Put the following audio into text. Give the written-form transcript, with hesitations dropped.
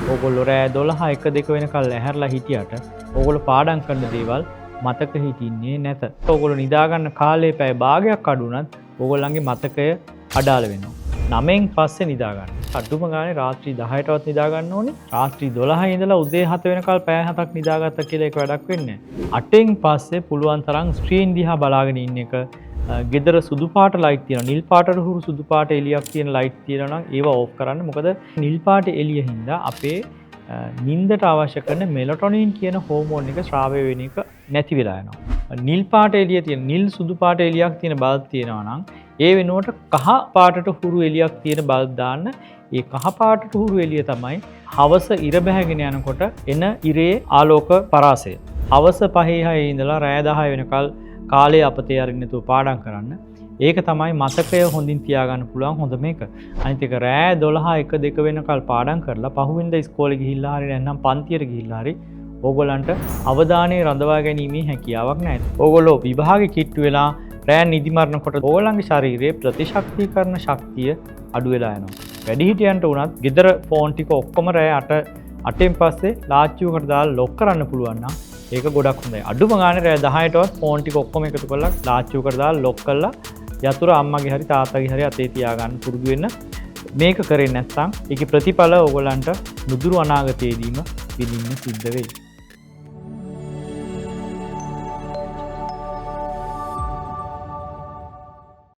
ඕගොල්ලෝ රෑ 12 1 2 වෙනකල් ඇහැරලා හිටියට ඕගොල්ලෝ පාඩම් කරන දේවල් මතක හිටින්නේ නැත. ඕගොල්ලෝ නිදාගන්න කාලේ පැය භාගයක් අඩු වුණත් ඕගොල්ලන්ගේ මතකය අඩාල වෙනවා. 9න් පස්සේ නිදාගන්න. අඩුම ගානේ රාත්‍රී 10ටවත් නිදාගන්න ඕනේ. රාත්‍රී 12 ඉඳලා උදේ 7 වෙනකල් පැය 7ක් නිදාගත්තා කියලා ඒක වැඩක් වෙන්නේ නැහැ. 8න් පස්සේ පුළුවන් තරම් ස්ක්‍රීන් දිහා බලාගෙන ඉන්න එක. ගෙදර සුදු පාට ලයිට් තියෙනවා. නිල් පාටට හුරු සුදු පාට එළියක් තියෙන ලයිට් තියෙනවා නම් ඒවා ඕෆ් කරන්න. මොකද නිල් පාට එළිය හින්දා අපේ නිින්දට අවශ්‍ය කරන මෙලටොනින් කියන හෝමෝන් එක ශ්‍රාවය වෙන එක නැති වෙලා යනවා. නිල් පාට එළිය තියෙන නිල් සුදු පාට එළියක් තියෙන බල්බ් තියෙනවා නම් ඒ වෙනුවට කහ පාටට හුරු එළියක් තියෙන බල්බ් දාන්න. ඒ කහ පාටට හුරු එළිය තමයි හවස ඉර බැහැගෙන යනකොට එන ඉරේ ආලෝක පරාසය. හවස 5:06 ඉඳලා රෑ 10 වෙනකල් කාලේ අපතේ අරින්න නැතුව පාඩම් කරන්න. ඒක තමයි මතකය හොඳින් තියාගන්න පුළුවන් හොඳම එක. අනිත් එක රෑ 12 1 2 වෙනකල් පාඩම් කරලා පහුවෙන්ද ඉස්කෝලේ ගිහිල්ලා හරි නැත්නම් පන්තියට ගිහිල්ලා හරි ඕගොල්ලන්ට අවධානය රඳවා ගැනීමේ හැකියාවක් නැහැ. ඕගොල්ලෝ විභාගේ කිට්ටු වෙලා රෑ නිදි මරනකොට ඕගොල්ලන්ගේ ශරීරයේ ප්‍රතිශක්තිකරණ ශක්තිය අඩු වෙලා යනවා. වැඩිහිටියන්ට උනත් ගෙදර ෆෝන් ටික ඔක්කොම රෑ 8න් පස්සේ ලාච්චුවකට දාලා ලොක් කරන්න පුළුවන් නම් ඒක ගොඩක් හොඳයි. අඩුම ගානේ රෑ 10ටවත් ෆෝන් ටික ඔක්කොම එකතු කරලා ලාච්චුවකට දාලා ලොක් කරලා යතුරු අම්මගේ හරි තාත්තගේ හරි අතේ තියාගන්න පුරුදු වෙන්න. මේක කරේ නැත්නම් ඒකේ ප්‍රතිඵල ඕගොල්ලන්ට නුදුරු අනාගතයේදීම විඳින්න සිද්ධ වෙයි.